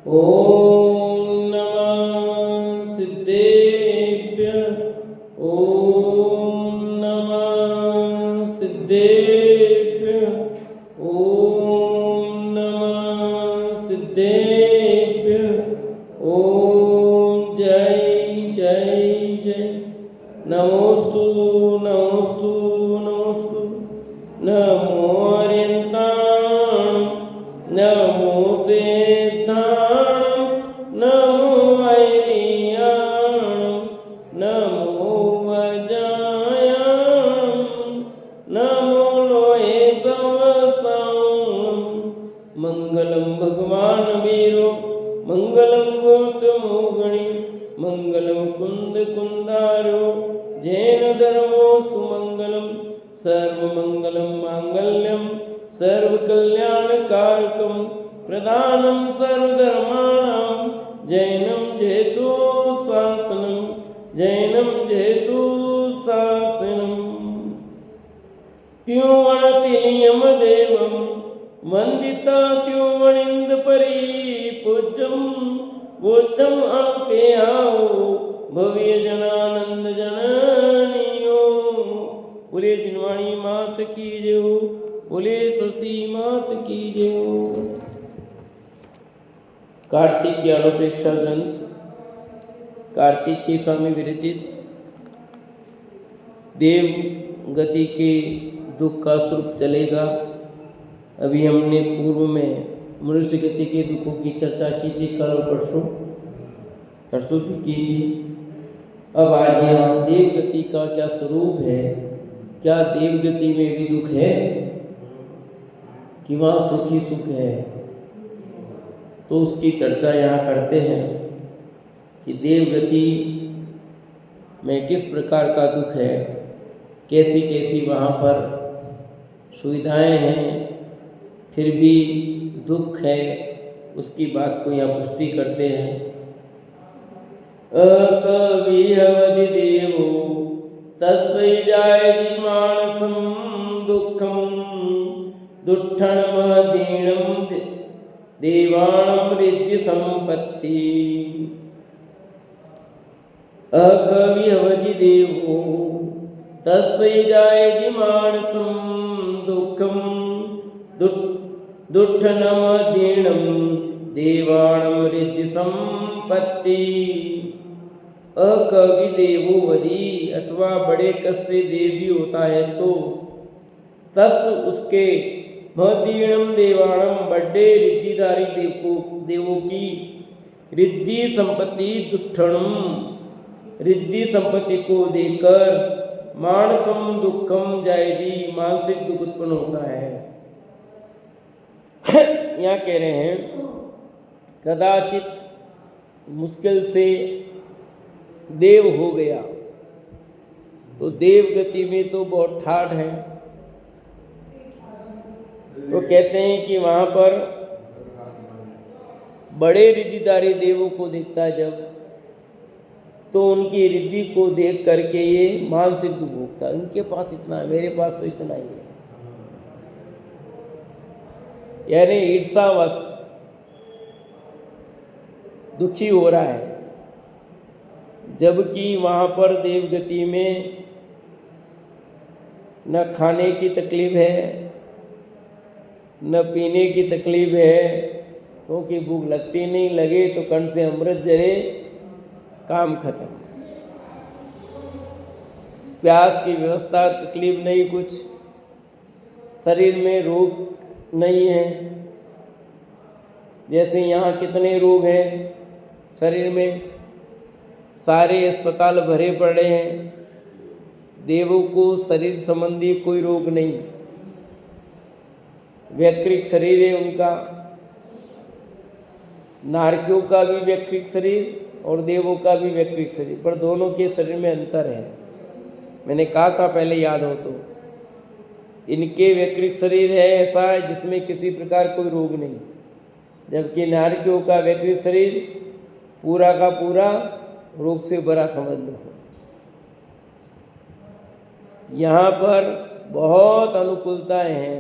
ॐ नमः सिद्धेभ्यः। ॐ नमः सिद्धेभ्यः। ॐ नमः सिद्धेभ्यः। ॐ जय जय जय। नमोस्तु नमोस्तु नमोस्तु। नमो अर्यन्ताणं नमो सेद्धाणं नमो ऐरियाणं नमो वजायाणं नमो लोहे सवसाणं। मंगलम भगवान वीरो मंगलम गौतमो गणि मंगलम कुंद कुंदारो जैन धर्मोस्तु मंगलम सर्वमंगलम मांगल्यम सर्वकल्याणकारकम प्रदानं सर्वधर्माणां जैनं जेतु शासनं जैनं जेतु शासनं। त्योवणति नियमदेवं वन्दिता त्योवणिन्द परिपूज्यं वोचम अनुपेयाओ भव्य जनानंद जननियो। बोले जिनवाणी मात की जय हो। बोले सरस्वती मात की जय हो। कार्तिक की अनुप्रेक्षा ग्रंथ कार्तिक के स्वामी विरचित देव गति के दुख का स्वरूप चलेगा। अभी हमने पूर्व में मनुष्य गति के दुखों की चर्चा की थी, कल और परसों भी की थी। अब आज यहाँ देव गति का क्या स्वरूप है, क्या देव गति में भी दुख है कि वहाँ सुख ही सुख है, तो उसकी चर्चा यहाँ करते हैं कि देव गति में किस प्रकार का दुख है, कैसी कैसी वहाँ पर सुविधाएं हैं, फिर भी दुख है, उसकी बात को यहाँ पुष्टि करते हैं। अकवि अवधि देवो तस्मै जायति मानसं दुःखं दुट्ठणमदीनं देवाणं रिद्धि संपत्ति। अकवि अवधि देवो तस्मै जायति मानसं दुःखं दुट्ठणमदीनं देवाणं रिद्धि संपत्ति। अकवि देवो वधि अथवा बड़े कष्ट से देव भी होता है तो तस उसके मदीणम देवाणम बड़े रिद्धिधारी देवों की रिद्धि संपत्ति दुट्ठणम रिद्धि संपत्ति को देकर मानसम दुखम जायदी मानसिक दुख उत्पन्न होता है। यहाँ कह रहे हैं कदाचित मुश्किल से देव हो गया तो देव गति में तो बहुत ठाठ है, तो कहते हैं कि वहाँ पर बड़े रिद्धिधारी देवों को देखता है जब, तो उनकी रिद्धि को देख करके ये मानसिक दुख भोगता है। उनके पास इतना है, मेरे पास तो इतना ही है, यानी ईर्षावश दुखी हो रहा है। जबकि वहाँ पर देव गति में न खाने की तकलीफ है न पीने की तकलीफ है, क्योंकि भूख लगती नहीं, लगे तो कंठ से अमृत जरे काम खत्म। प्यास की व्यवस्था तकलीफ नहीं, कुछ शरीर में रोग नहीं है। जैसे यहाँ कितने रोग हैं शरीर में, सारे अस्पताल भरे पड़े हैं, देवों को शरीर संबंधी कोई रोग नहीं, वैकृत शरीर है उनका। नारकियों का भी वैकृत शरीर और देवों का भी वैकृत शरीर, पर दोनों के शरीर में अंतर है। मैंने कहा था पहले, याद हो तो, इनके वैकृत शरीर है ऐसा है जिसमें किसी प्रकार कोई रोग नहीं, जबकि नारकियों का वैकृत शरीर पूरा का पूरा रोग से भरा समझ लो। यहाँ पर बहुत अनुकूलताएं हैं,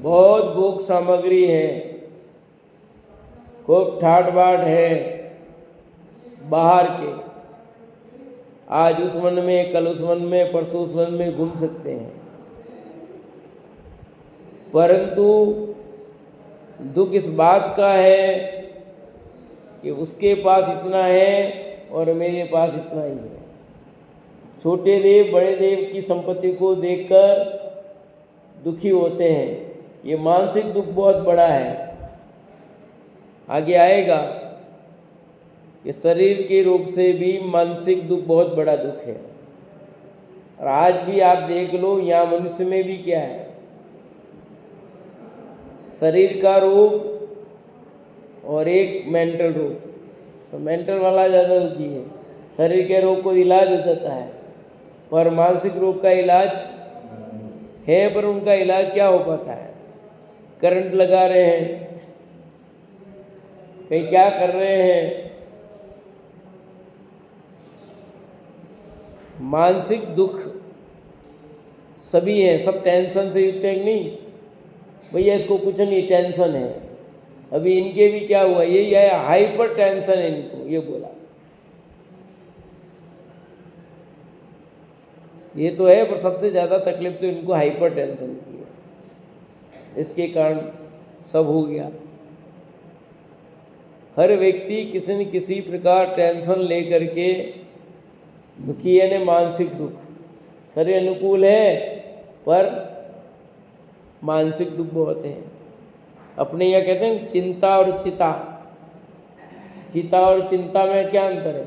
बहुत भोग सामग्री है, खूब ठाट बाट है बाहर के, आज उस वन में, कल उस वन में, परसों उस वन में घूम सकते हैं, परंतु दुख इस बात का है कि उसके पास इतना है और मेरे पास इतना ही है। छोटे देव बड़े देव की संपत्ति को देखकर दुखी होते हैं, ये मानसिक दुख बहुत बड़ा है। आगे आएगा कि शरीर के रोग से भी मानसिक दुख बहुत बड़ा दुख है। और आज भी आप देख लो, यहाँ मनुष्य में भी क्या है, शरीर का रोग और एक मेंटल रोग। तो मेंटल वाला ज़्यादा दुखी है, शरीर के रोग को इलाज हो जाता है, पर मानसिक रोग का इलाज है, पर उनका इलाज क्या हो पाता है, करंट लगा रहे हैं, कहीं क्या कर रहे हैं। मानसिक दुख सभी है, सब टेंशन से युक्त है कि नहीं, भैया इसको कुछ नहीं टेंशन है। अभी इनके भी क्या हुआ, यही है हाइपर टेंशन है इनको, ये बोला। ये तो है, पर सबसे ज़्यादा तकलीफ तो इनको हाइपर टेंशन की है, इसके कारण सब हो गया। हर व्यक्ति किसी न किसी प्रकार टेंशन लेकर के दुखी है, ने मानसिक दुख। शरीर अनुकूल है पर मानसिक दुख बहुत है। अपने यहाँ कहते हैं चिंता और चिता, चिता और चिंता में क्या अंतर है?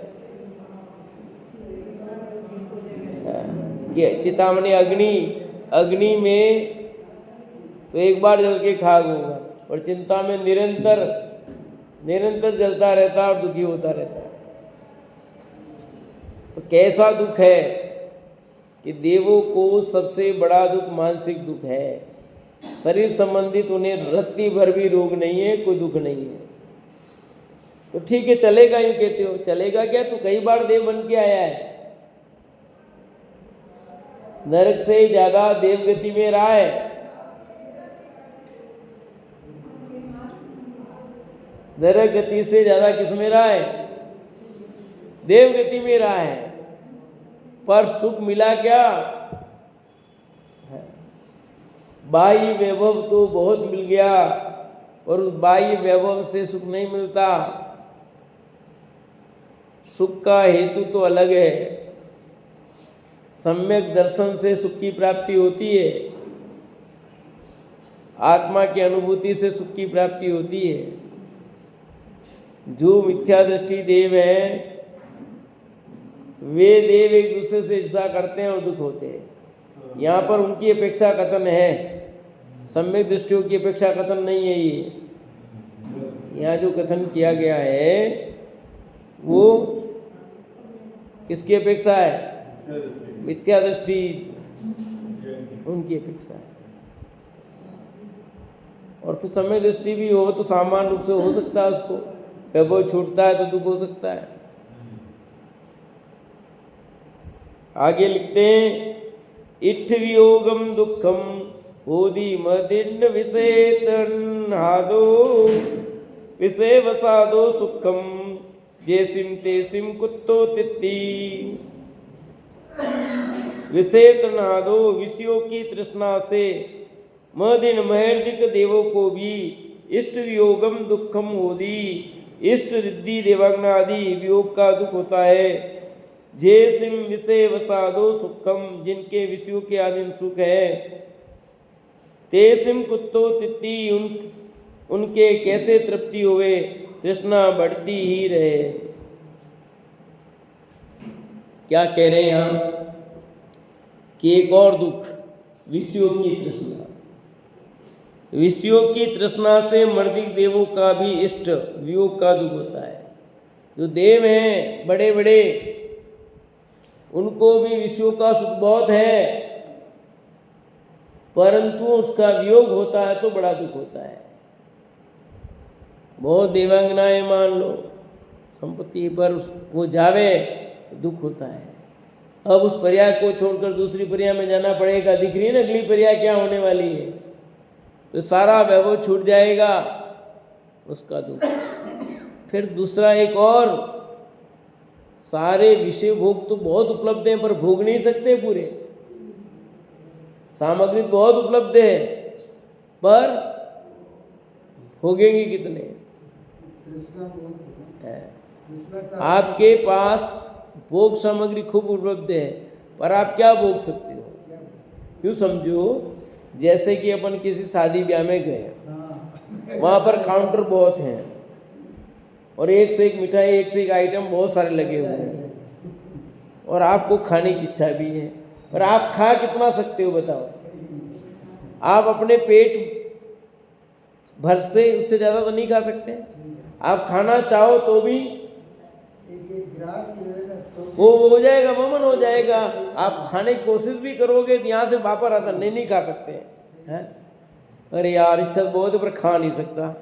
चिता माने अग्नि, अग्नि में तो एक बार जल के खाक होगा, और चिंता में निरंतर निरंतर जलता रहता है और दुखी होता रहता है। तो कैसा दुख है कि देवों को सबसे बड़ा दुख मानसिक दुख है। शरीर संबंधित उन्हें रत्ती भर भी रोग नहीं है, कोई दुख नहीं है। तो ठीक है, चलेगा, यूँ कहते हो, चलेगा क्या? तू कई बार देव बन के आया है, नरक से ज्यादा देवगति में रहा है। नरक गति से ज्यादा किस में रहा है? देवगति में रहा है। पर सुख मिला क्या? बाह्य वैभव तो बहुत मिल गया, और उस बाह्य वैभव से सुख नहीं मिलता। सुख का हेतु तो अलग है। सम्यक दर्शन से सुख की प्राप्ति होती है, आत्मा की अनुभूति से सुख की प्राप्ति होती है। जो मिथ्या दृष्टि देव हैं, वे देव एक दूसरे से ईर्षा करते हैं और दुख होते हैं। यहाँ पर उनकी अपेक्षा कथन है, सम्यक दृष्टियों की अपेक्षा कथन नहीं है। ये यहाँ जो कथन किया गया है वो किसकी अपेक्षा है? मिथ्या दृष्टि उनकी अपेक्षा है। और फिर सम्यक दृष्टि भी हो तो सामान्य रूप से हो सकता है, उसको वैभव छूटता है तो दुख हो सकता है। आगे लिखते हैं, इट्ठ वियोगम दुखम होदी मदिन्न विषेतन्हादो विषय वसादो सुखम जैसिम तेसिम कुत्तो तित्ती। विषेतन्हादो, विषयों की तृष्णा से मदिन महर्दिक देवों को भी इष्ट वियोगम दुखम होदी, इष्ट रिद्धि देवाग्नादि वियोग का दुख होता है। जैसिम विषय वसादो सुखम, जिनके विषयों के आधीन सुख है। तेसिम कुत्तो तित्ती, उनके कैसे तृप्ति हुए, तृष्णा बढ़ती ही रहे। क्या कह रहे हैं यहाँ कि एक और दुख, विषयों की तृष्णा। विषयों की तृष्णा से मर्दिक देवों का भी इष्ट वियोग का दुख होता है। जो देव हैं बड़े बड़े, उनको भी विषयों का सुख बहुत है, परंतु उसका वियोग होता है तो बड़ा दुख होता है। बहुत देवांगनाएं मान लो, संपत्ति पर वो जावे तो दुख होता है। अब उस पर्याय को छोड़कर दूसरी पर्याय में जाना पड़ेगा। दिख रही है ना अगली पर्याय क्या होने वाली है? तो सारा वैभव छूट जाएगा, उसका दुख। फिर दूसरा एक और, सारे विषय भोग तो बहुत उपलब्ध हैं पर भोग नहीं सकते पूरे। सामग्री बहुत उपलब्ध है पर भोगेंगे कितने? आपके पास भोग सामग्री खूब उपलब्ध है पर आप क्या भोग सकते हो? क्यों समझो, जैसे कि अपन किसी शादी ब्याह में गए, वहाँ पर काउंटर बहुत हैं और एक से एक मिठाई, एक से एक आइटम बहुत सारे लगे हुए हैं और आपको खाने की इच्छा भी है, पर आप खा कितना सकते हो बताओ? आप अपने पेट भर से उससे ज़्यादा तो नहीं खा सकते। आप खाना चाहो तो भी वो हो जाएगा, ममन हो जाएगा। आप खाने की कोशिश भी करोगे तो यहाँ से वापस आता नहीं खा सकते हैं। अरे यार इच्छा बहुत है पर खा नहीं सकता।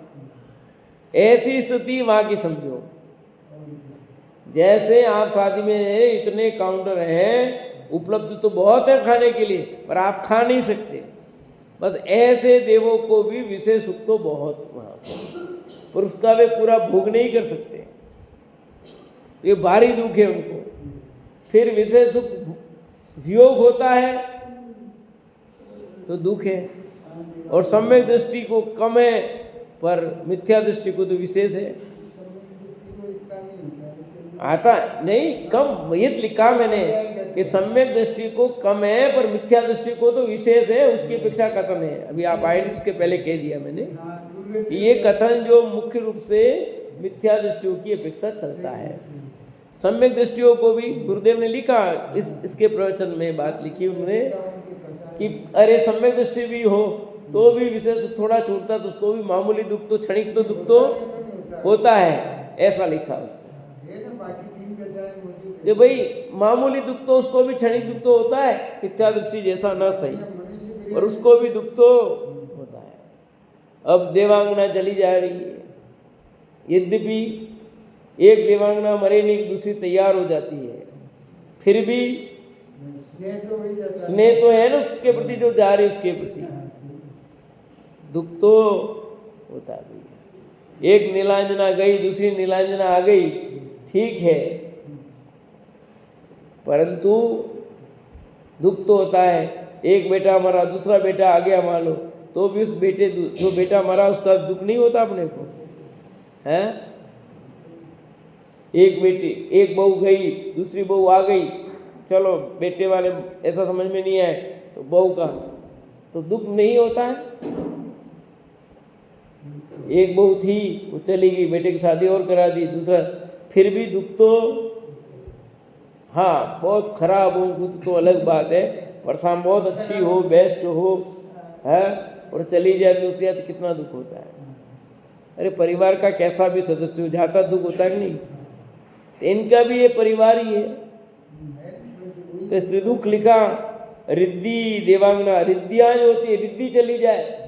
ऐसी स्थिति वहाँ की समझो। जैसे आप शादी में इतने काउंटर हैं, उपलब्ध तो बहुत है खाने के लिए पर आप खा नहीं सकते। बस ऐसे देवों को भी विषय सुख तो बहुत वहाँ पर उसका वे पूरा भोग नहीं कर सकते। तो ये भारी दुख है उनको। फिर विषय सुख वियोग होता है तो दुख है, और सम्यक दृष्टि को कम है पर मिथ्या दृष्टि को तो विशेष है। आता नहीं कम, ये लिखा मैंने कि सम्यक दृष्टि को कम है पर मिथ्या दृष्टि को तो विशेष है, उसकी अपेक्षा कथन है। अभी आप आए उसके पहले कह दिया मैंने कि ये कथन जो मुख्य रूप से मिथ्या दृष्टियों की अपेक्षा चलता है। सम्यक दृष्टियों को भी गुरुदेव ने लिखा, इसके प्रवचन में बात लिखी उन्होंने कि अरे सम्यक दृष्टि भी हो तो भी विशेष थोड़ा छूटता तो उसको भी मामूली दुख तो, क्षणिक तो दुख तो होता है, ऐसा लिखा उसको। कि भाई मामूली दुख तो उसको भी, क्षणिक दुख तो होता है, मिथ्या दृष्टि जैसा न सही, और उसको भी दुख तो होता है। अब देवांगना चली जा रही है, यद्यपि एक देवांगना मरे नहीं, दूसरी तैयार हो जाती है, फिर भी स्नेह तो है ना उसके प्रति, जो जा रही उसके प्रति दुख तो होता भी है। एक नीलांजना गई, दूसरी नीलांजना आ गई, ठीक है, परंतु दुख तो होता है। एक बेटा मरा, दूसरा बेटा आ गया मान लो, तो भी उस बेटे, जो बेटा मरा उसका दुख नहीं होता अपने को, है? एक बेटी, एक बहू गई, दूसरी बहू आ गई, चलो बेटे वाले ऐसा समझ में नहीं आए तो बहू का तो दुख नहीं होता है। एक बहू थी वो चली गई, बेटे की शादी और करा दी, दूसरा, फिर भी दुख तो, हाँ बहुत खराब हो कुछ तो अलग बात है, पर शाम बहुत अच्छी हो, बेस्ट हो, है, और चली जाए दूसरी तो कितना दुख होता है। अरे परिवार का कैसा भी सदस्य हो जाता दुख होता है नहीं, तो इनका भी ये परिवार ही है। तो स्त्री दुख लिखा, रिद्धि देवांगना, रिद्धियां जो होती है, रिद्धि चली जाए,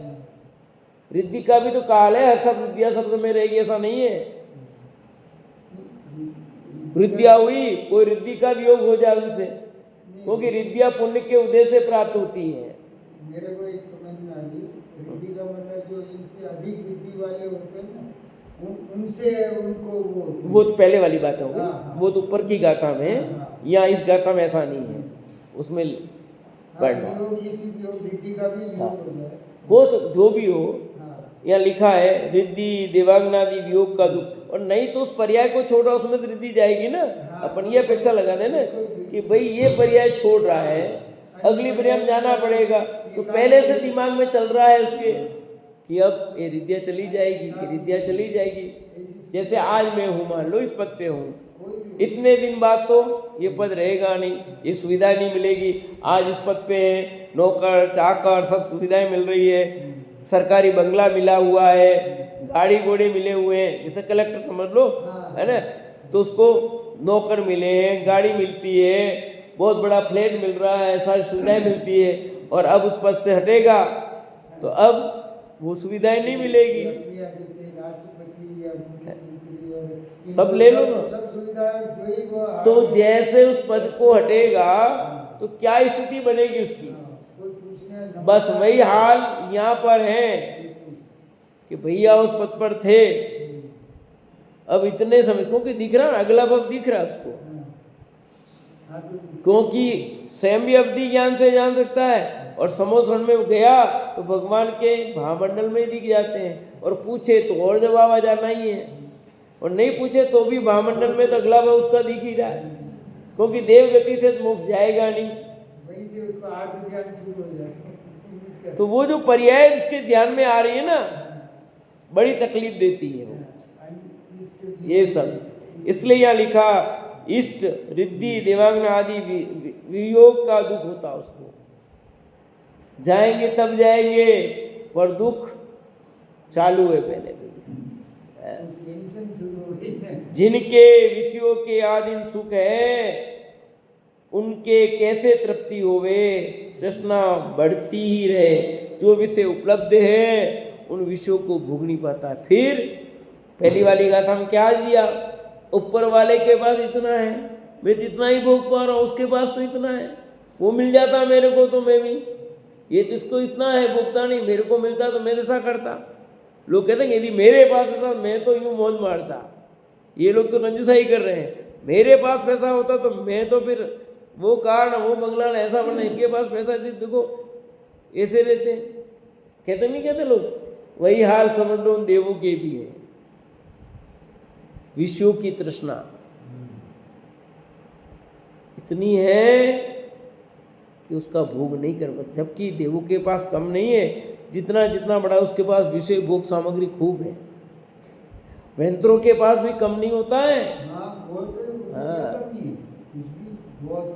रिद्धि का भी तो काल है, सब रिद्धियां सब समय रहेगी ऐसा नहीं है। रिद्धिया हुई, कोई रिद्धि का वियोग हो जाए उनसे, क्योंकि रिद्धिया पुण्य के उदय से प्राप्त होती है। मेरे को एक समझ में आ गई, रिद्धि का मतलब जो इनसे अधिक रिद्धि वाले होते हैं ना, उनसे उनको वो तो पहले वाली बात हो गई। वो तो ऊपर की गाथा में, या इस गाथा में ऐसा नहीं है, उसमें पढ़ना हो जो भी हो। यहाँ लिखा है रिद्धि देवांगनादि वियोग का दुख, और नहीं तो उस पर्याय को छोड़ रहा उसमें तो रिद्धि जाएगी ना। अपन ये अपेक्षा लगा दें ना कि भाई ये पर्याय छोड़ रहा है, अगली पर्याय में जाना पड़ेगा, तो पहले से दिमाग में चल रहा है उसके कि अब ये रिद्धिया चली जाएगी, ये रिद्धिया चली जाएगी। जैसे आज मैं हूँ, मान लो इस पद पे हूँ, इतने दिन बाद तो ये पद रहेगा नहीं, ये सुविधा नहीं मिलेगी। आज इस पद पे है, नौकर चाकर सब सुविधाएं मिल रही है, सरकारी बंगला मिला हुआ है, गाड़ी घोड़े मिले हुए हैं, जैसे कलेक्टर समझ लो, है ना, तो उसको नौकर मिले हैं, गाड़ी मिलती है, बहुत बड़ा फ्लैट मिल रहा है, सारी सुविधाएं मिलती है, और अब उस पद से हटेगा तो अब वो सुविधाएं नहीं मिलेगी। सब ले लो ना, तो जैसे उस पद को हटेगा तो क्या स्थिति बनेगी उसकी। बस वही हाल यहाँ पर है कि भैया उस पद पर थे, अब इतने समय, क्योंकि दिख रहा, अगला भव दिख रहा उसको, हाँ तो क्योंकि स्वयं भी अवधि ज्ञान से जान सकता है, और समोसरण में गया तो भगवान के भावमंडल में ही दिख जाते हैं, और पूछे तो और जवाब आ जाना ही है, और नहीं पूछे तो भी भावमंडल में तो अगला भाव उसका दिख ही रहा है, क्योंकि देव गति से मोक्ष जाएगा नहीं। वहीं से उसको आर्थ ज्ञान शुरू हो जाएगा। तो वो जो पर्याय उसके ध्यान में आ रही है ना, बड़ी तकलीफ देती है वो, ये सब। इसलिए यहाँ लिखा इष्ट रिद्धि देवांगना आदि वियोग का दुख होता उसको, जाएंगे तब जाएंगे, पर दुख चालू है पहले भैया। टेंशन शुरू हो गई है। जिनके विषयों के आधीन सुख है, उनके कैसे तृप्ति होवे, तृष्णा बढ़ती ही रहे। जो विषय उपलब्ध है उन विषयों को भोग नहीं पाता। फिर पहली वाली गाथा में क्या दिया, ऊपर वाले के पास इतना है, मैं जितना ही भोग पा रहा हूँ, उसके पास तो इतना है, वो मिल जाता मेरे को तो मैं भी, ये तो इसको इतना है भोगता नहीं, मेरे को मिलता तो मैं ऐसा करता। लोग कहते हैं यदि मेरे पास होता मैं तो यूँ मौज मारता, ये लोग तो रंजुसाई कर रहे हैं, मेरे पास पैसा होता तो मैं तो फिर वो कार वो बंगला ऐसा बना, इनके पास पैसा देखो ऐसे रहते हैं, कहते नहीं कहते लोग। वही हाल समझ लो उन देवों के भी है, विषयों की तृष्णा इतनी है कि उसका भोग नहीं कर पाते, जबकि देवों के पास कम नहीं है, जितना जितना बड़ा उसके पास विषय भोग सामग्री खूब है। वेंत्रों के पास भी कम नहीं होता है। बहुत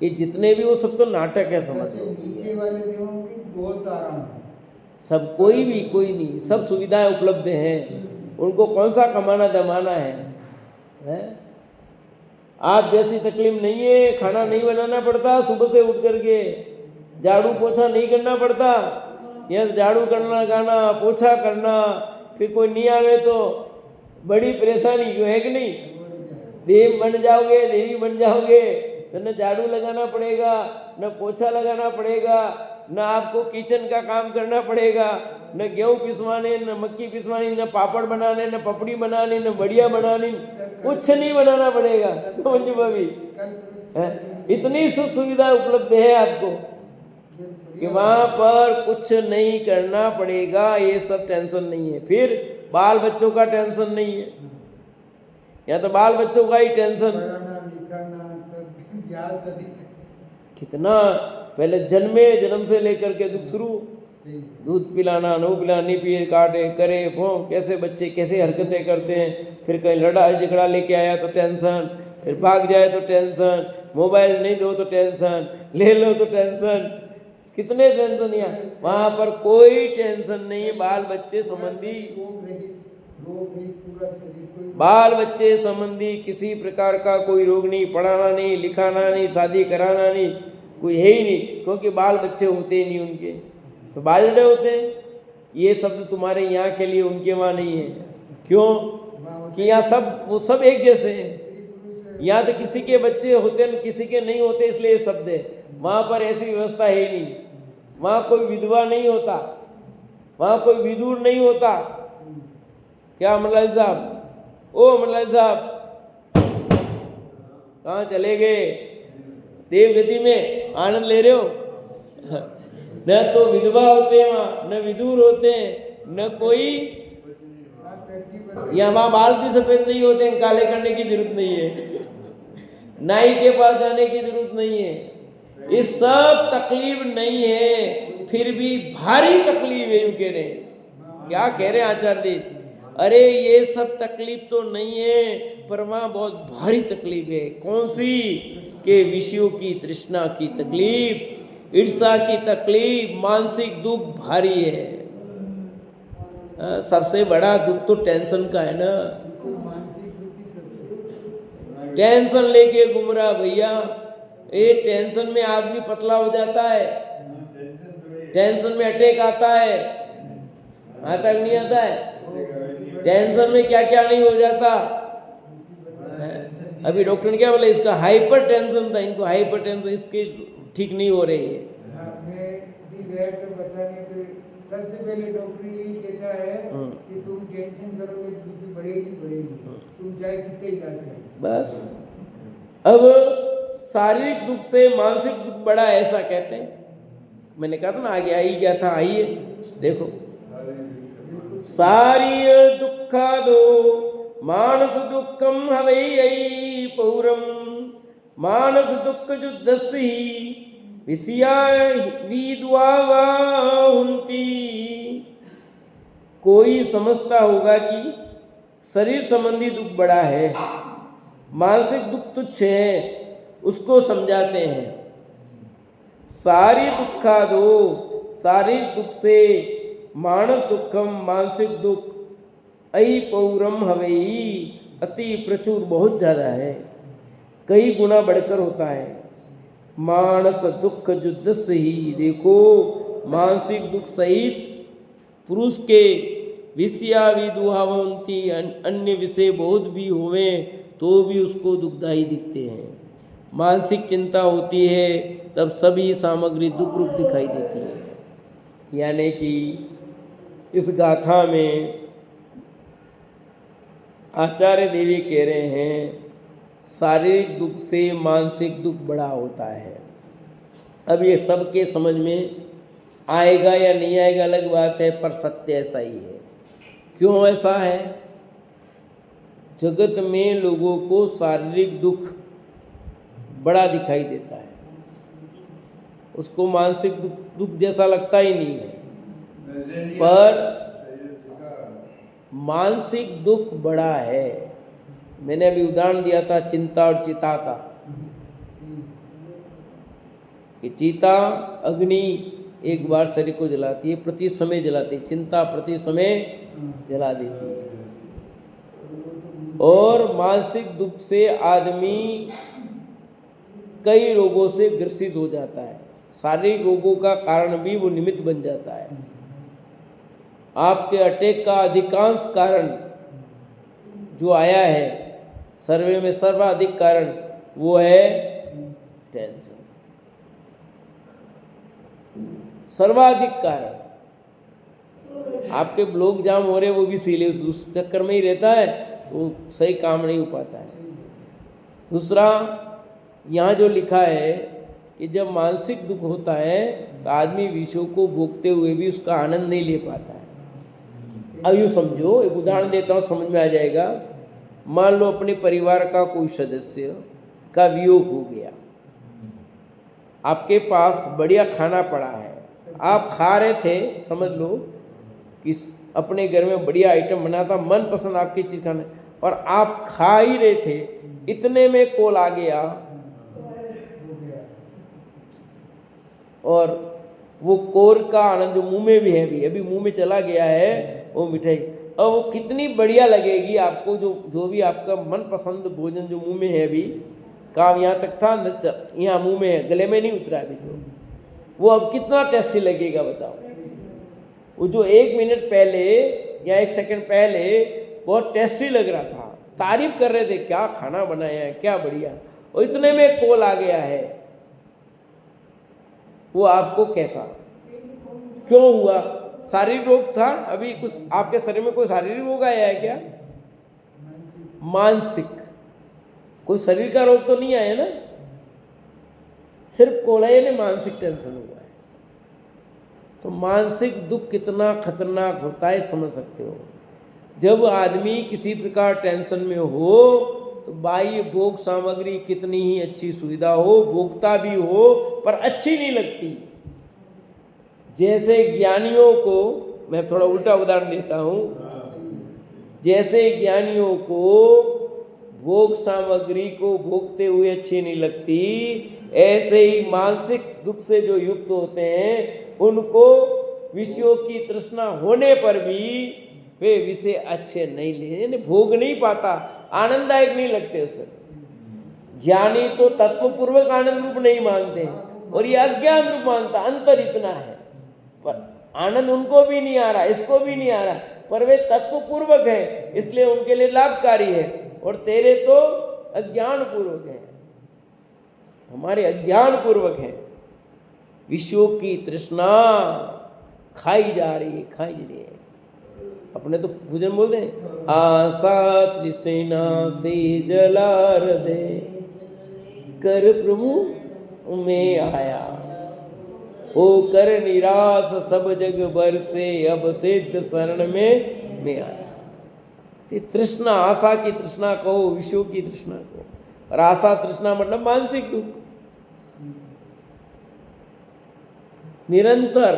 ये जितने भी वो सब तो नाटक है, समझ लो। नीचे वाले देवों की बहुत आराम है, सब कोई भी कोई नहीं, सब सुविधाएं उपलब्ध हैं, उनको कौन सा कमाना दमाना है? आज जैसी तकलीफ नहीं है, खाना नहीं बनाना पड़ता, सुबह से उठ करके झाड़ू पोछा नहीं करना पड़ता, यह झाड़ू करना गाना पोछा करना, फिर कोई नहीं आवे तो बड़ी परेशानी क्यों है कि नहीं? देव बन जाओगे, देवी बन जाओगे तो न झाड़ू लगाना पड़ेगा, न पोछा लगाना पड़ेगा, न आपको किचन का काम करना पड़ेगा, न गेहूँ पिसवाने, न मक्की पिसवानी, न पापड़ बनाने, न पपड़ी बनानी, न बढ़िया बनानी, कुछ नहीं बनाना पड़ेगा। तो मंजू भाभी इतनी सुख सुविधा उपलब्ध है आपको कि वहाँ पर कुछ नहीं करना पड़ेगा, ये सब टेंशन नहीं है। फिर बाल बच्चों का टेंशन नहीं है, या तो बाल बच्चों का ही टेंशन। कितना पहले जन्म से लेकर के दुख शुरू, दूध पिलाना, नो पिलाना, नहीं पिए, काटे करे वो, कैसे बच्चे कैसे हरकतें करते हैं, फिर कहीं लड़ाई झगड़ा लेके आया तो टेंशन, फिर भाग जाए तो टेंशन, मोबाइल नहीं दो तो टेंशन, ले लो तो टेंशन, कितने टेंशन। यहाँ वहाँ पर कोई टेंशन नहीं है। बाल बच्चे संबंधी किसी प्रकार का कोई रोग नहीं, पढ़ाना नहीं, लिखाना नहीं, शादी कराना नहीं, कोई है ही नहीं, क्योंकि बाल बच्चे होते ही नहीं उनके, तो बालड़े होते हैं। ये शब्द तुम्हारे यहाँ के लिए, उनके वहाँ नहीं है। क्यों? कि यहाँ सब वो सब एक जैसे हैं। यहाँ तो किसी के बच्चे होते हैं, किसी के नहीं होते, इसलिए ये शब्द है। वहाँ पर ऐसी व्यवस्था है ही नहीं। वहाँ कोई विधवा नहीं होता, वहाँ कोई विदुर नहीं होता। क्या मल्लाल साहब, ओ मल्लाल साहब कहाँ चले गए? देवगति में आनंद ले रहे हो? न तो विधवा होते हैं वहाँ, न विदुर होते हैं, न कोई, या वहाँ बाल भी सफेद नहीं होते हैं, काले करने की जरूरत नहीं है, नाई के पास जाने की जरूरत नहीं है। ये सब तकलीफ नहीं है, फिर भी भारी तकलीफ है। यूं कह रहे हैं, क्या कह रहे हैं आचार्य देव? अरे ये सब तकलीफ तो नहीं है, पर वहाँ बहुत भारी तकलीफ है। कौन सी? के विषयों की तृष्णा की तकलीफ, ईर्ष्या की तकलीफ, मानसिक दुख भारी है। सबसे बड़ा दुख तो टेंशन का है ना। टेंशन लेके घूम रहा भैया, ये टेंशन में आदमी पतला हो जाता है, टेंशन में अटैक आता है, आता नहीं आता है? टेंशन में क्या क्या नहीं हो जाता। अभी डॉक्टर ने क्या बोला, इसका हाइपर टेंशन था, इनको हाइपर टेंशन, इसके ठीक नहीं हो रही है। मैं भी गया तो बताने, तो सबसे पहले डॉक्टर यही कहता है कि तुम टेंशन करोगे तो बीपी बढ़ेगी तुम चाहे कितने ही खा सकते। बस अब शारीरिक दुख से मानसिक दुख बड़ा ऐसा कहते हैं। मैंने कहा था ना आगे आई गया था, आइए देखो, सारी दुखादो मानस दुखम हवै पौरम मानस दुख जुद्धस्सी विषया विद्वावाहुंति। कोई समझता होगा कि शरीर संबंधी दुख बड़ा है, मानसिक दुख तुच्छ है, उसको समझाते हैं। सारी दुखा दो, शारीरिक दुख से मानस दुखम मानसिक दुख अई पौरम हवई अति प्रचुर बहुत ज़्यादा है, कई गुना बढ़कर होता है। मानस दुख युद्ध से ही देखो, मानसिक दुख सहित पुरुष के विषया विदुहावंती अन्य विषय बहुत भी होवे तो भी उसको दुखदायी दिखते हैं। मानसिक चिंता होती है तब सभी सामग्री दुख रूप दिखाई देती है। यानी कि इस गाथा में आचार्य देवी कह रहे हैं शारीरिक दुख से मानसिक दुख बड़ा होता है। अब ये सबके समझ में आएगा या नहीं आएगा अलग बात है, पर सत्य ऐसा ही है। क्यों ऐसा है? जगत में लोगों को शारीरिक दुख बड़ा दिखाई देता है, उसको मानसिक दुख जैसा लगता ही नहीं है, पर मानसिक दुख बड़ा है। मैंने अभी उदाहरण दिया था चिंता और चिता का, कि चीता अग्नि एक बार शरीर को जलाती है, प्रति समय जलाती है, चिंता प्रति समय जला देती है। और मानसिक दुख से आदमी कई रोगों से ग्रसित हो जाता है, शारीरिक रोगों का कारण भी वो निमित्त बन जाता है। आपके अटैक का अधिकांश कारण जो आया है सर्वे में सर्वाधिक कारण वो है टेंशन, सर्वाधिक कारण। आपके ब्लॉक जाम हो रहे वो भी इसीलिए उस चक्कर में ही रहता है, वो सही काम नहीं हो पाता है। दूसरा, यहाँ जो लिखा है कि जब मानसिक दुख होता है तो आदमी विषयों को भोगते हुए भी उसका आनंद नहीं ले पाता है। अब यूँ समझो, एक उदाहरण देता हूँ समझ में आ जाएगा। मान लो अपने परिवार का कोई सदस्य का वियोग हो गया, आपके पास बढ़िया खाना पड़ा है, आप खा रहे थे, समझ लो कि अपने घर में बढ़िया आइटम बना था, मन पसंद आपकी चीज़ खाना, और आप खा ही रहे थे, इतने में कॉल आ गया और वो कोर का आनंद जो मुंह में भी है, अभी मुंह में चला गया है वो मिठाई, और वो कितनी बढ़िया लगेगी आपको, जो भी आपका मनपसंद भोजन जो मुंह में है, अभी काम यहाँ तक था, यहाँ मुंह में है, गले में नहीं उतरा अभी, तो वो अब कितना टेस्टी लगेगा बताओ। वो जो 1 मिनट पहले या 1 सेकंड पहले बहुत टेस्टी लग रहा था, तारीफ कर रहे थे क्या खाना बनाया है, क्या बढ़िया, और इतने में कॉल आ गया है, वो आपको कैसा क्यों हुआ? शारीरिक रोग था, अभी कुछ आपके शरीर में कोई शारीरिक रोग आया है क्या? मानसिक कोई शरीर का रोग तो नहीं आया ना, सिर्फ कोलाय ने मानसिक टेंशन हुआ है। तो मानसिक दुख कितना खतरनाक होता है समझ सकते हो। जब आदमी किसी प्रकार टेंशन में हो तो बाह्य भोग सामग्री कितनी ही अच्छी सुविधा हो, भोगता भी हो, पर अच्छी नहीं लगती। जैसे ज्ञानियों को, मैं थोड़ा उल्टा उदाहरण देता हूँ, जैसे ज्ञानियों को भोग सामग्री को भोगते हुए अच्छी नहीं लगती, ऐसे ही मानसिक दुख से जो युक्त होते हैं उनको विषयों की तृष्णा होने पर भी वे विषय अच्छे नहीं ले, भोग नहीं पाता, आनंददायक नहीं लगते उसे। ज्ञानी तो तत्वपूर्वक आनंद रूप नहीं मानते और ये अज्ञान रूप मानता, अंतर इतना है। पर आनंद उनको भी नहीं आ रहा, इसको भी नहीं आ रहा, पर वे तत्वपूर्वक है इसलिए उनके लिए लाभकारी है, और तेरे तो अज्ञान पूर्वक है, हमारे अज्ञान पूर्वक है। विषयों की तृष्णा खाई जा रही है। अपने तो भोजन बोलते हैं, आशा तृष्णा से जला हृदय कर प्रभु में आया, हो कर निराश सब जग भर से अब सिद्ध शरण में आया। तो तृष्णा, आशा की तृष्णा कहो, विषयों की तृष्णा कहो। और आशा तृष्णा मतलब मानसिक दुख। निरंतर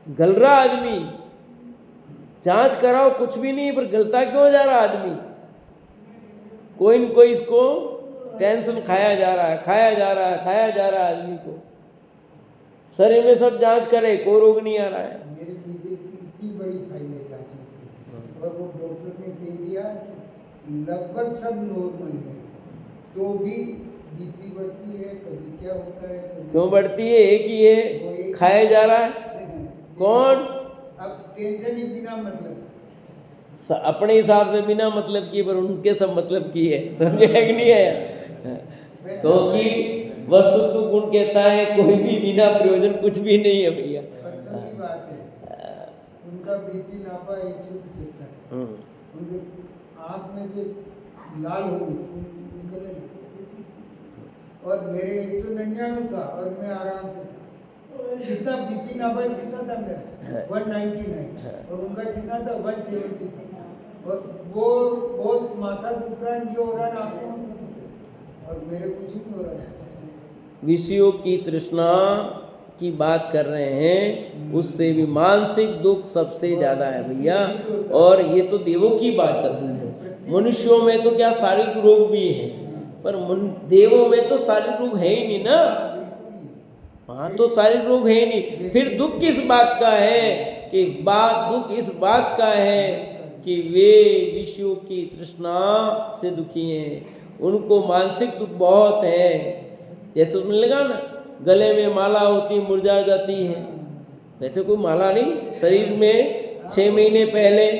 गल रहा आदमी, जांच कराओ कुछ भी नहीं, पर गलता क्यों जा रहा आदमी? कोई न कोई इसको टेंशन खाया जा रहा है आदमी को। शरीर में सब जांच करे, कोई रोग नहीं आ रहा है। मेरे मिसेज की इतनी बड़ी फाइल है जांचों की, और वो डॉक्टर ने कह दिया कि लगभग सब नॉर्मल है, तो भी बीपी बढ़ती है, कभी क्या होता है, क्यों बढ़ती है? एक ही है, खाया जा रहा है। कौन? अब टेंशन ही बिना मतलब, अपने हिसाब से बिना मतलब की, पर उनके सब मतलब की है। समझे कि नहीं है? क्योंकि वस्तुत्व गुण कहता है कोई भी बिना प्रयोजन कुछ भी नहीं है भैया। की बात है, उनका बीपी नापा 175, उनके आँख में से लाल हो गई निकलने लगी, और मेरे 199 था और मैं आराम से था। कितना बीपी नापा, कितना था मेरा? 199, और उनका कितना था? 170। और वो बहुत माथा दुख रहा है, ये हो रहा है, आंखों में, और मेरे कुछ नहीं हो रहा है। विषयों की तृष्णा की बात कर रहे हैं, उससे भी मानसिक दुख सबसे ज्यादा है भैया। और ये तो देवों की बात चल रही है। मनुष्यों में तो क्या शारीरिक रोग भी है, पर देवों में तो शारीरिक रोग है ही नहीं ना। वहाँ तो शारीरिक रोग है ही नहीं। फिर दुख किस बात का है? कि दुख इस बात का है कि वे विषयों की तृष्णा से दुखी हैं, उनको मानसिक दुख बहुत है। जैसे उसमें लगा ना, गले में माला होती मुरझा जाती है, वैसे कोई माला नहीं, शरीर में 6 महीने पहले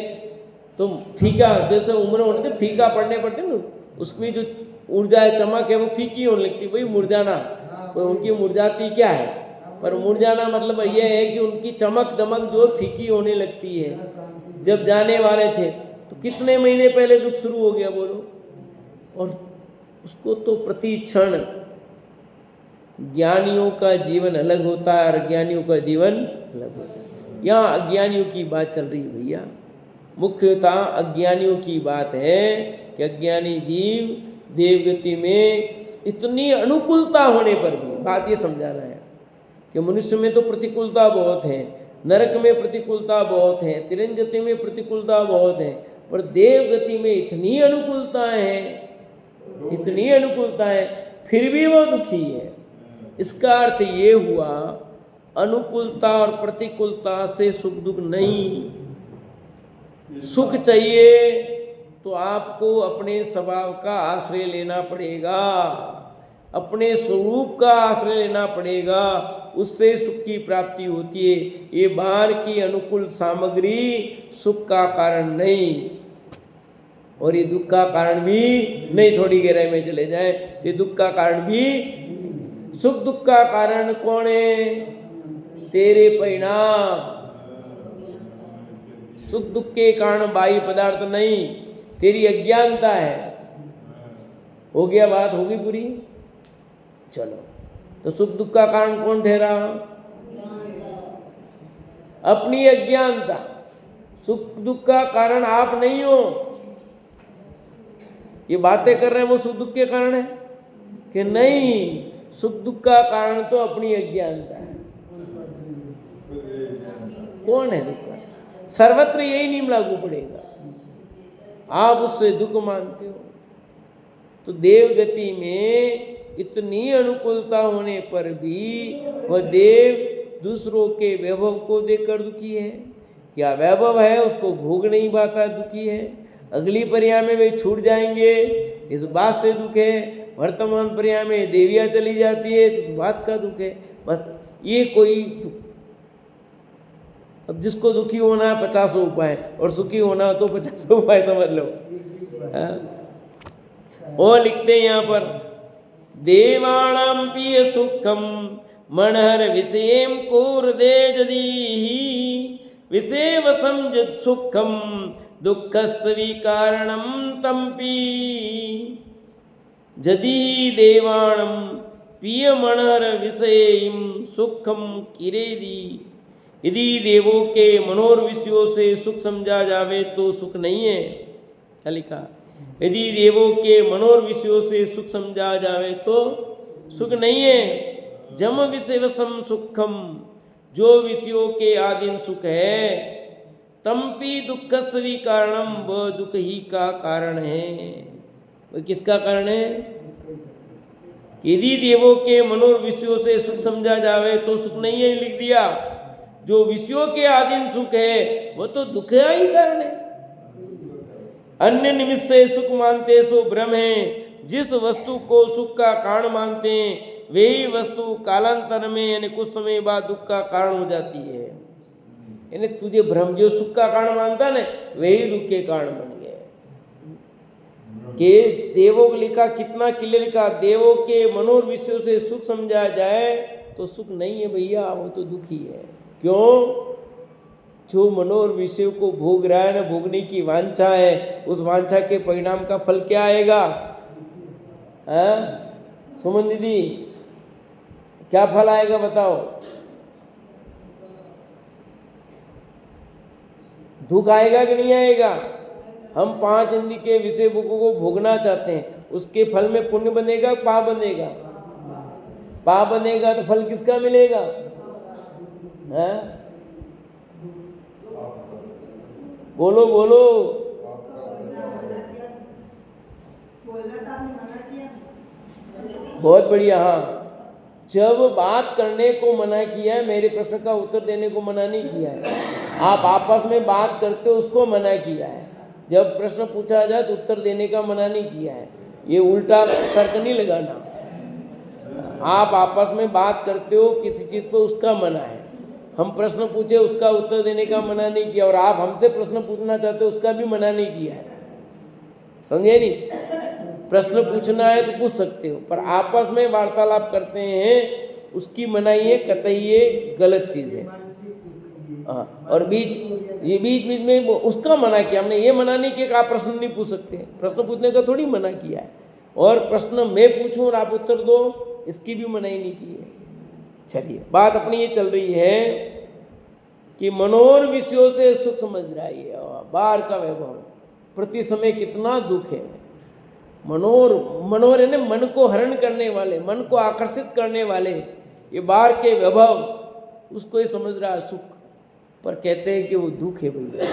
तो फीका, जैसे उम्र होने से फीका पड़ने पड़ते ना, उसमें जो ऊर्जा है, चमक है, वो फीकी होने लगती। वही मुरझाना, कोई उनकी मुरझाती क्या है, पर मुरझाना मतलब यह है कि उनकी चमक दमक जो फीकी होने लगती है। जब जाने वाले थे तो कितने महीने पहले दुख शुरू हो गया बोलो। और उसको तो प्रति क्षण, ज्ञानियों का जीवन अलग होता है और अज्ञानियों का जीवन अलग होता है। यहाँ अज्ञानियों की बात चल रही है भैया, मुख्यतः अज्ञानियों की बात है कि अज्ञानी जीव देवगति में इतनी अनुकूलता होने पर भी, बात ये समझाना है कि मनुष्य में तो प्रतिकूलता बहुत है, नरक में प्रतिकूलता बहुत है, तिरंगति में प्रतिकूलता बहुत है, पर देवगति में इतनी अनुकूलता है, फिर भी वो दुखी है। इसका अर्थ ये हुआ, अनुकूलता और प्रतिकूलता से सुख दुख नहीं। सुख चाहिए तो आपको अपने स्वभाव का आश्रय लेना पड़ेगा, अपने स्वरूप का आश्रय लेना पड़ेगा, उससे सुख की प्राप्ति होती है। ये बाहर की अनुकूल सामग्री सुख का कारण नहीं, और ये दुख का कारण भी नहीं। थोड़ी गहराई में चले जाए, ये दुख का कारण भी, सुख दुख का कारण कौन है? तेरे परिणाम। सुख दुख के कारण बाह्य पदार्थ नहीं, तेरी अज्ञानता है। हो गया, बात होगी पूरी। चलो, तो सुख दुख का कारण कौन ठहरा? अपनी अज्ञानता। सुख दुख का कारण आप नहीं हो। ये बातें कर रहे हैं वो सुख दुख के कारण है कि नहीं? सुख दुख का कारण तो अपनी अज्ञानता है। कौन है दुख का? सर्वत्र यही नियम लागू पड़ेगा। आप उससे दुख मानते हो, तो देवगति में इतनी अनुकूलता होने पर भी वह देव दूसरों के वैभव को देखकर दुखी है। क्या वैभव है उसको भोग नहीं पाता, दुखी है। अगली पर्याय में वे छूट जाएंगे, इस बात से दुख है। वर्तमान पर्याय में देवियाँ चली जाती है तो इस बात का दुख है। बस ये कोई दुख। अब जिसको दुखी होना है 50 उपाय, और सुखी होना हो तो 50 उपाय समझ लो। वो लिखते हैं यहाँ पर, देवाणां पिय सुखम मनहर विषयम को हृदय यदि विषय वसम जत सुखम दुख स्वीकारणम तंपी यदि देवाणम प्रिय मनहर विषयम सुखम किरेदी। यदि देवों के मनोर विषयों से सुख समझा जावे तो सुख नहीं है। क्या लिखा? यदि देवों के मनोर विषयों से सुख समझा जावे तो सुख नहीं है। जम विषयवसम सुखम, जो विषयों के आधीन सुख है, तंपी दुख स्वीकारणम, वह दुख ही का कारण है। वह किसका कारण है? यदि देवों के मनोर विषयों से सुख समझा जावे तो सुख नहीं है, लिख दिया। जो विषयों के आधीन सुख है वह तो दुख का ही कारण है। अन्य निमित्त से सुख मानते सो भ्रम है। जिस वस्तु को सुख का कारण मानते हैं वही वस्तु कालांतर में यानी कुछ समय बाद दुख का कारण हो जाती है। यानी तुझे भ्रम जो सुख का कारण मानता है ना, वही दुख के कारण बन गए। कि देवों को लिखा, कितना क्लियर लिखा, देवों के मनोर विषयों से सुख समझा जाए तो सुख नहीं है भैया, वो तो दुख ही है। क्यों? जो मनोर विषय को भोग रहा है ना, भोगने की वांछा है, उस वांछा के परिणाम का फल क्या आएगा? सुमन दीदी, क्या फल आएगा बताओ? दुख आएगा कि नहीं आएगा? हम 5 इंद्रिय के विषय भोगों को भोगना चाहते हैं, उसके फल में पुण्य बनेगा, पाप बनेगा? पाप बनेगा तो फल किसका मिलेगा? बोलो बोलो। बहुत बढ़िया। हाँ, जब बात करने को मना किया है, मेरे प्रश्न का उत्तर देने को मना नहीं किया है। आप आपस में बात करते हो उसको मना किया है। जब प्रश्न पूछा जाए तो उत्तर देने का मना नहीं किया है। ये उल्टा तर्क नहीं लगाना। आप आपस में बात करते हो किसी चीज़ पर, उसका मना है। हम प्रश्न पूछे उसका उत्तर देने का मना नहीं किया, और आप हमसे प्रश्न पूछना चाहते हो उसका भी मना नहीं किया है। समझे नहीं? प्रश्न पूछना है तो पूछ सकते हो, पर आपस में वार्तालाप करते हैं उसकी मनाही है, कतई ये गलत चीज़ है। हाँ, और बीच में उसका मना किया हमने। ये मना नहीं किया कि आप प्रश्न नहीं पूछ सकते, प्रश्न पूछने का थोड़ी मना किया है। और प्रश्न मैं पूछूं और आप उत्तर दो, इसकी भी मनाही नहीं की है। चलिए, बात अपनी ये चल रही है कि मनोर विषयों से सुख समझ रहा है, बाहर का वैभव, प्रति समय कितना दुख है। मनोर है ना, मन को हरण करने वाले, मन को आकर्षित करने वाले, ये बाहर के वैभव, उसको ही समझ रहा है सुख। पर कहते हैं कि वो दुख है भैया।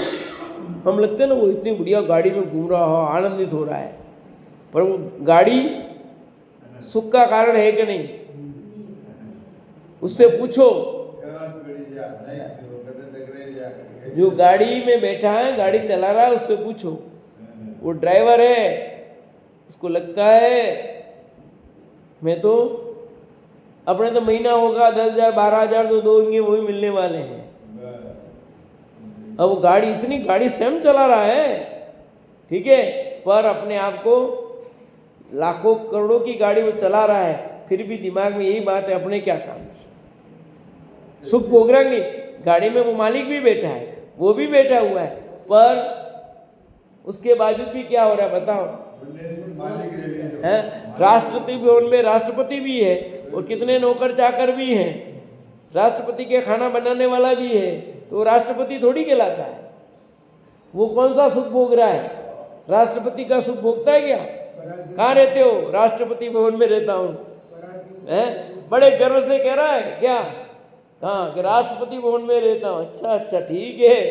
हम लगते हैं ना वो इतनी बढ़िया गाड़ी में घूम रहा हो, आनंदित हो रहा है, पर वो गाड़ी सुख का कारण है कि नहीं? उससे पूछो। जो गाड़ी में बैठा है, गाड़ी चला रहा है, उससे पूछो। वो ड्राइवर है, उसको लगता है मैं तो अपने तो महीना होगा 10,000 12,000 जो दोगे वही मिलने वाले हैं। अब वो इतनी गाड़ी स्वयं चला रहा है, ठीक है, पर अपने आप को लाखों करोड़ों की गाड़ी वो चला रहा है, फिर भी दिमाग में यही बात है, अपने क्या काम। सुख भोग रहा नहीं, गाड़ी में वो मालिक भी बैठा है, वो भी बैठा हुआ है, पर उसके बावजूद भी क्या हो रहा है बताओ? राष्ट्रपति भवन में राष्ट्रपति भी है और कितने नौकर चाकर भी हैं, राष्ट्रपति के खाना बनाने वाला भी है, तो राष्ट्रपति थोड़ी कहलाता है। वो कौन सा सुख भोग रहा है? राष्ट्रपति का सुख भोगता है क्या? कहाँ रहते हो? राष्ट्रपति भवन में रहता हूँ। बड़े गर्व से कह रहा है क्या? हाँ, कि राष्ट्रपति भवन में रहता हूँ। अच्छा ठीक है,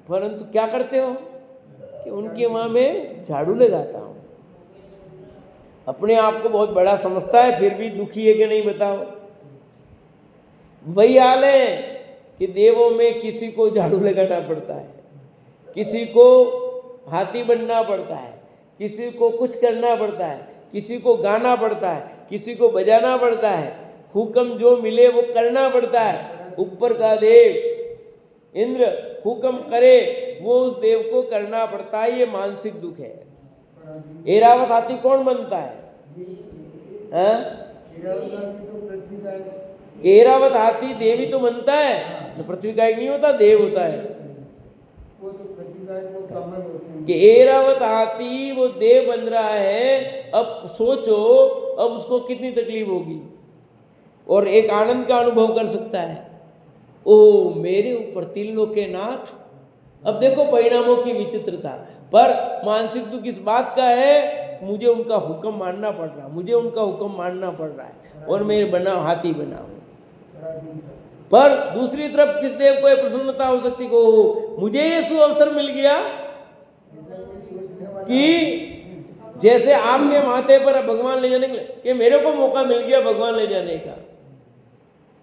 परंतु क्या करते हो? कि उनके वहाँ में झाड़ू लगाता हूँ। अपने आप को बहुत बड़ा समझता है, फिर भी दुखी है कि नहीं बताओ? वही हाल है कि देवों में किसी को झाड़ू लगाना पड़ता है, किसी को हाथी बनना पड़ता है, किसी को कुछ करना पड़ता है, किसी को गाना पड़ता है, किसी को बजाना पड़ता है, हुक्म जो मिले वो करना पड़ता है। ऊपर का देव इंद्र हुक्म करे वो उस देव को करना पड़ता है। ये मानसिक दुख है। ऐरावत हाथी कौन बनता है? ऐरावत हाथी देवी तो बनता है, तो पृथ्वी का एक नहीं होता, देव होता है। वो तो प्रतिभा है, वो कमल होते हैं कि ऐरावत हाथी वो देव बन रहा है। अब सोचो, अब उसको कितनी तकलीफ होगी, और एक आनंद का अनुभव कर सकता है। ओ मेरे ऊपर त्रिलोक के नाथ। अब देखो परिणामों की विचित्रता। पर मानसिक दुख इस बात का है, मुझे उनका हुक्म मानना पड़ रहा, मुझे उनका हुक्म मानना पड़ रहा है, और मैं बना हाथी बना हूं। पर दूसरी तरफ किस देव को यह प्रसन्नता हो सकती को मुझे ये सुअवसर मिल गया कि जैसे आपके माथे पर भगवान ले जाने के मेरे को मौका मिल गया भगवान ले जाने का,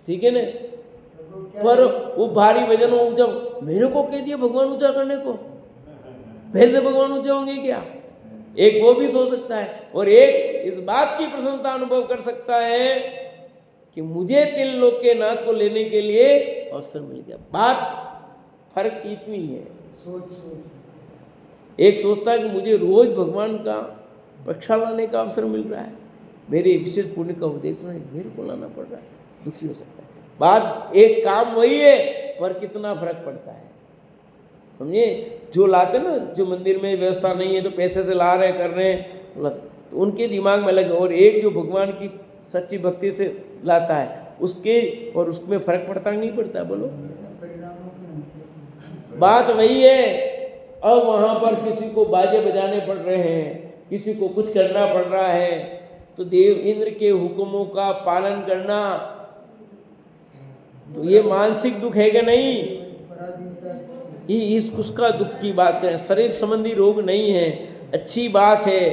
ठीक है ना। पर वो भारी वजन ऊंचा मेरे को कह दिया भगवान ऊंचा करने को, फिर से भगवान ऊंचे होंगे क्या? एक वो भी सोच सकता है, और एक इस बात की प्रसन्नता अनुभव कर सकता है कि मुझे त्रिलोक के नाथ को लेने के लिए अवसर मिल गया। बात फर्क इतनी है। एक सोचता है कि मुझे रोज भगवान का परीक्षा लाने का अवसर मिल रहा है, मेरे विशेष पुण्य का उद्देश्य है, मेरे को लाना पड़ रहा है, दुखी हो सकता है। बात एक काम वही है, पर कितना फर्क पड़ता है, समझिए। जो लाते ना, जो मंदिर में व्यवस्था नहीं है तो पैसे से ला रहे कर रहे हैं, तो उनके दिमाग में अलग है, और एक जो भगवान की सच्ची भक्ति से लाता है उसके और उसमें फर्क पड़ता नहीं पड़ता, बोलो। बात वही है। अब वहां पर किसी को बाजे बजाने पड़ रहे हैं, किसी को कुछ करना पड़ रहा है, तो देव इंद्र के हुक्मों का पालन करना, तो ये मानसिक दुख है कि नहीं? इस उसका दुख की बात है, शरीर संबंधी रोग नहीं है, अच्छी बात है,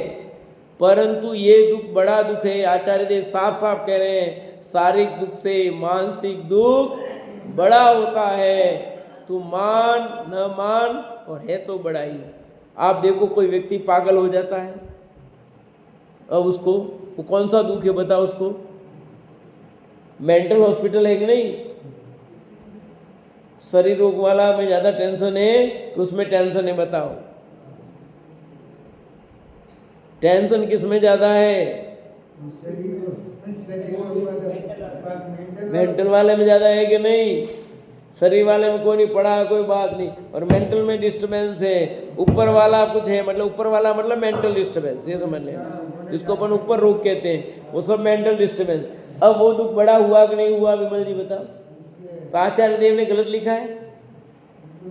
परंतु ये दुख बड़ा दुख है। आचार्य देव साफ साफ कह रहे हैं, शारीरिक दुख से मानसिक दुख बड़ा होता है। तू मान न मान, और है तो बड़ा ही। आप देखो कोई व्यक्ति पागल हो जाता है, अब उसको वो कौन सा दुख है बताओ उसको? मेंटल हॉस्पिटल है कि नहीं? शरीर रोग वाला में ज्यादा टेंशन है कि उसमें टेंशन है? बताओ, टेंशन किस में ज्यादा है? मेंटल वाले में ज्यादा है कि नहीं? शरीर वाले में कोई नहीं पड़ा, कोई बात नहीं, और मेंटल में डिस्टर्बेंस है। ऊपर वाला कुछ है, मतलब ऊपर वाला मतलब मेंटल डिस्टर्बेंस, ये समझ लेना, जिसको अपन ऊपर रोग कहते हैं, वो सब मेंटल डिस्टर्बेंस। अब वो दुख बड़ा हुआ कि नहीं हुआ, विमल जी बताओ? तो आचार्य देव ने गलत लिखा है?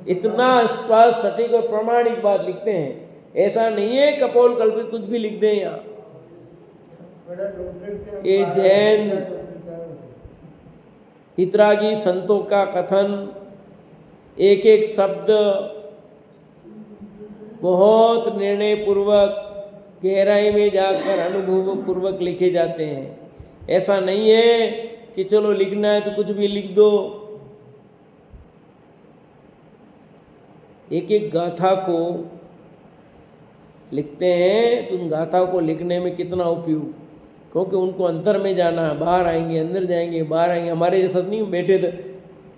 इतना स्पष्ट सटीक और प्रमाणिक बात लिखते हैं, ऐसा नहीं है कपोल कल्पित कुछ भी लिख दें यहाँ। ये जैन हितरागी संतों का कथन, एक एक शब्द बहुत निर्णय पूर्वक गहराई में जाकर अनुभव पूर्वक लिखे जाते हैं। ऐसा नहीं है कि चलो लिखना है तो कुछ भी लिख दो। एक एक गाथा को लिखते हैं तो उन गाथाओं को लिखने में कितना उपयोग, क्योंकि उनको अंतर में जाना है, बाहर आएंगे, अंदर जाएंगे, बाहर आएंगे। हमारे जैसा नहीं बैठे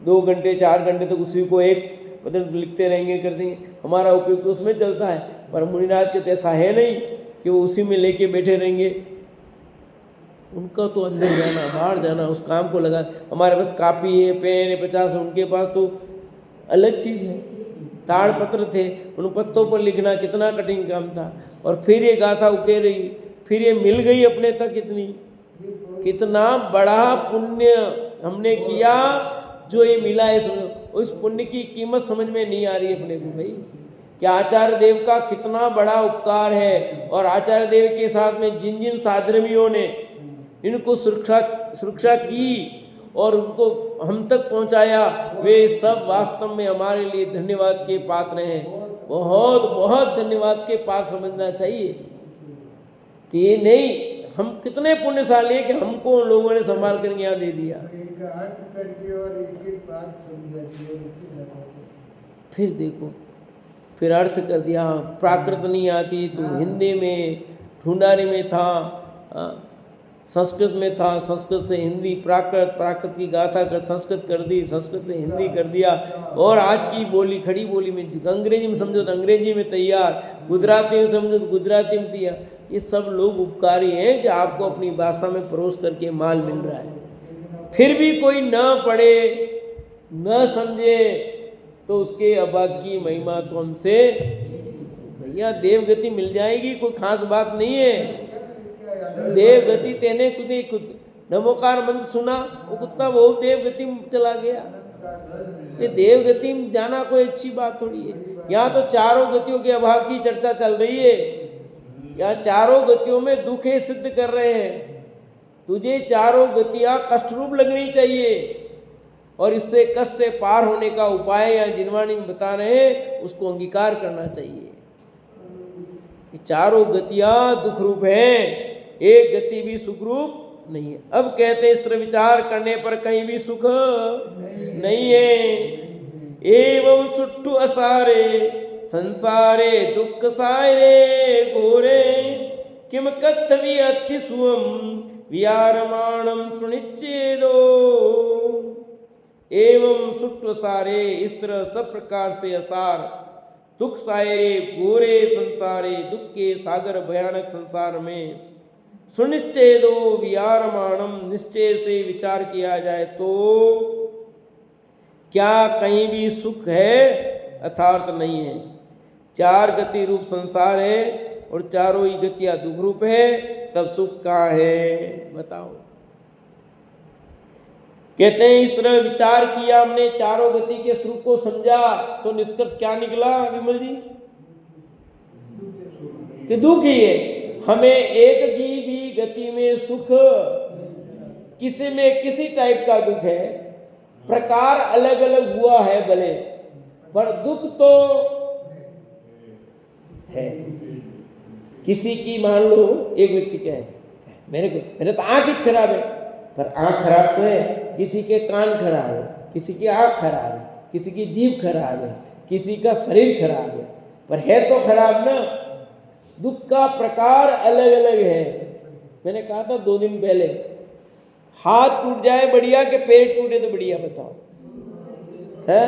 2 घंटे 4 घंटे तक उसी को एक पद लिखते रहेंगे, करते हैं, हमारा उपयोग तो उसमें चलता है। पर मुनिराज के तो ऐसा है नहीं कि वो उसी में लेके बैठे रहेंगे, उनका तो अंदर जाना, बाहर जाना, उस काम को लगा। हमारे पास कापी है, पेन है 50, उनके पास तो अलग चीज़ है। ताड़ पत्र थे, उन पत्तों पर लिखना कितना कठिन काम था, और फिर ये गाथा उकेर रही, फिर ये मिल गई अपने तक। कितना बड़ा पुण्य हमने किया जो ये मिला है। उस पुण्य की कीमत समझ में नहीं आ रही अपने को भाई, कि आचार्य देव का कितना बड़ा उपकार है, और आचार्य देव के साथ में जिन जिन साधर्मियों ने इनको सुरक्षा की और उनको हम तक पहुंचाया, वे सब वास्तव में हमारे लिए धन्यवाद के पात्र हैं। बहुत बहुत धन्यवाद के पात्र समझना चाहिए कि ये नहीं, हम कितने पुण्यशाली हैं कि हमको उन लोगों ने संभाल कर यहाँ दे दिया। फिर देखो, फिर अर्थ कर दिया। प्राकृत नहीं आती तो हिंदी में, ढूंढारी में था, संस्कृत में था, संस्कृत से हिंदी, प्राकृत, प्राकृत की गाथा कर संस्कृत कर दी, संस्कृत से हिंदी कर दिया, और आज की बोली खड़ी बोली में, अंग्रेजी में समझो तो अंग्रेजी में तैयार, गुजराती में समझो तो गुजराती में तैयार। ये सब लोग उपकारी हैं कि आपको अपनी भाषा में परोस करके माल मिल रहा है। फिर भी कोई न पढ़े न समझे तो उसके अभाग की महिमा तो हमसे भैया देवगति मिल जाएगी, कोई खास बात नहीं है। देवगति तेने खुद नमोकार मंत्र सुना, वो कुत्ता वो देवगति में चला गया। ये देवगति में जाना कोई अच्छी बात थोड़ी है। यहाँ तो चारों गतियों के अभाव की चर्चा चल रही है। यहाँ चारों गतियों में दुख है सिद्ध कर रहे हैं। तुझे चारों गतियां कष्ट रूप लगनी चाहिए और इससे कष्ट से पार होने का उपाय या जिनवाणी में बता रहे हैं उसको अंगीकार करना चाहिए कि चारों गतियां दुख रूप हैं, एक गति भी सुख रूप नहीं है। अब कहते हैं इस तरह विचार करने पर कहीं भी सुख नहीं है। एवं सुट्ठु असारे संसारे दुख सारे घोरे किम कथवी अति सुवम वियारमाणम सुनिच्छेदो। एवं सुट्ठु सारे, इस तरह सब प्रकार से असार दुख सायरे घोरे संसारे, दुख के सागर भयानक संसार में सुनिश्चेदो वियारमाणम, निश्चय से विचार किया जाए तो क्या कहीं भी सुख है? अर्थात नहीं है। चार गति रूप संसार है और चारों ही गतियां दुख रूप है, तब सुख कहाँ है बताओ। कहते हैं इस तरह विचार किया हमने, चारों गति के स्वरूप को समझा तो निष्कर्ष क्या निकला विमल जी? कि दुख ही है। हमें एक की भी गति में सुख, किसी में किसी टाइप का दुख है, प्रकार अलग अलग हुआ है भले, पर दुख तो है। किसी की मान लो एक व्यक्ति क्या है, मेरे तो आंख ही खराब है, पर आंख खराब तो है। किसी के कान खराब है, किसी की आंख खराब है, किसी की जीभ खराब है, किसी का शरीर खराब है, पर है तो खराब ना। दुख का प्रकार अलग अलग है। मैंने कहा था 2 दिन पहले, हाथ टूट जाए बढ़िया के पेट टूटे तो बढ़िया, बताओ है?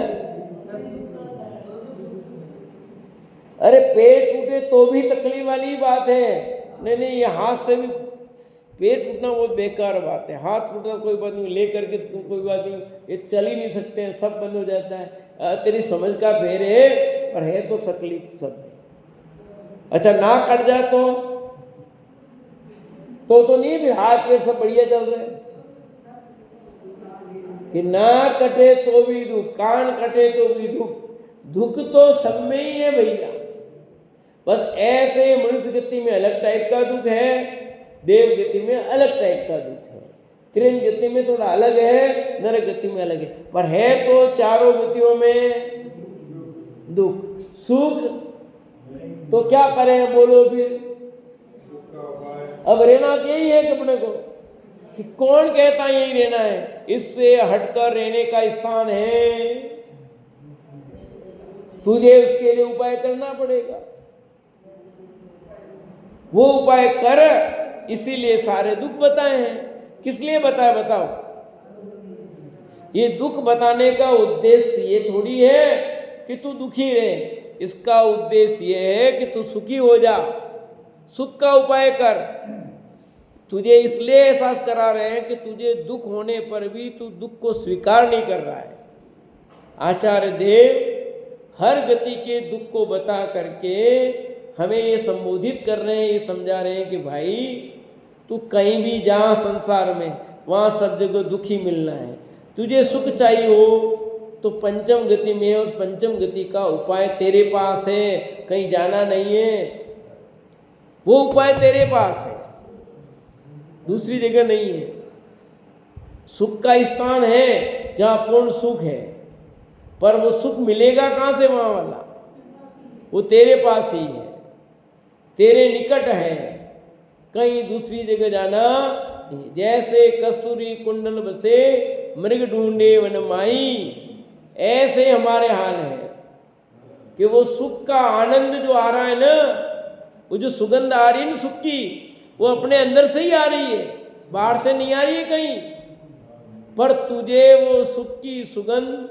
अरे पेट टूटे तो भी तकलीफ वाली बात है। नहीं, ये हाथ से भी पेट टूटना बहुत बेकार बात है। हाथ टूटना कोई बात नहीं, ले करके तुम कोई बात नहीं, ये चल ही नहीं सकते हैं, सब बंद हो जाता है। तेरी समझ का फेर है, पर है तो तकलीफ सब में। अच्छा नाक कट जाए तो नहीं, फिर हाथ पैर सब बढ़िया चल रहे हैं। कि नाक कटे तो भी दुख, कान कटे तो भी दुख, दुख तो सब में ही है भैया। बस ऐसे मनुष्य गति में अलग टाइप का दुख है, देव गति में अलग टाइप का दुख है, त्रिन गति में थोड़ा अलग है, नर गति में अलग है, पर है तो चारों गतियों में दुख। सुख तो क्या करें बोलो फिर? अब रहना तो यही है कि अपने को, कि कौन कहता है यही रहना है? इससे हटकर रहने का स्थान है, तुझे उसके लिए उपाय करना पड़ेगा। वो उपाय कर, इसीलिए सारे दुख बताए हैं। किस लिए बताए बताओ? ये दुख बताने का उद्देश्य ये थोड़ी है कि तू दुखी रहे, इसका उद्देश्य ये है कि तू सुखी हो जा, सुख का उपाय कर। तुझे इसलिए एहसास करा रहे हैं कि तुझे दुख होने पर भी तू दुख को स्वीकार नहीं कर रहा है। आचार्य देव हर गति के दुख को बता करके हमें ये संबोधित कर रहे हैं, ये समझा रहे हैं कि भाई तू कहीं भी जा संसार में, वहाँ सब जगह दुख ही मिलना है। तुझे सुख चाहिए हो तो पंचम गति में, और पंचम गति का उपाय तेरे पास है, कहीं जाना नहीं है। वो उपाय तेरे पास है, दूसरी जगह नहीं है। सुख का स्थान है जहाँ पूर्ण सुख है, पर वो सुख मिलेगा कहाँ से? वहाँ वाला वो तेरे पास ही है, तेरे निकट है, कहीं दूसरी जगह जाना नहीं। जैसे कस्तूरी कुंडल बसे मृग ढूंढे वन माई, ऐसे हमारे हाल है कि वो सुख का आनंद जो आ रहा है ना, वो जो सुगंध आ रही है ना सुख की, वो अपने अंदर से ही आ रही है, बाहर से नहीं आ रही है कहीं। पर तुझे वो सुख की सुगंध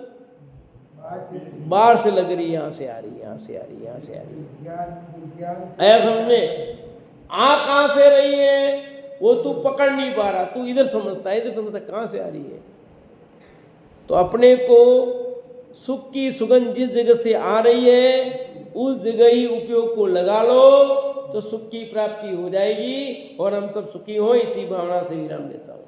बाहर से लग रही है, यहाँ से आ रही है, यहाँ से आ रही है, यहाँ से आ रही है। आया समझ में? आ कहाँ से रही है? वो तू पकड़ नहीं पा रहा, तू इधर समझता है, इधर समझता कहाँ से आ रही है। तो अपने को सुख की सुगंध जिस जगह से आ रही है उस जगह ही उपयोग को लगा लो तो सुख की प्राप्ति हो जाएगी और हम सब सुखी हो। इसी भावना से विराम लेता हूँ।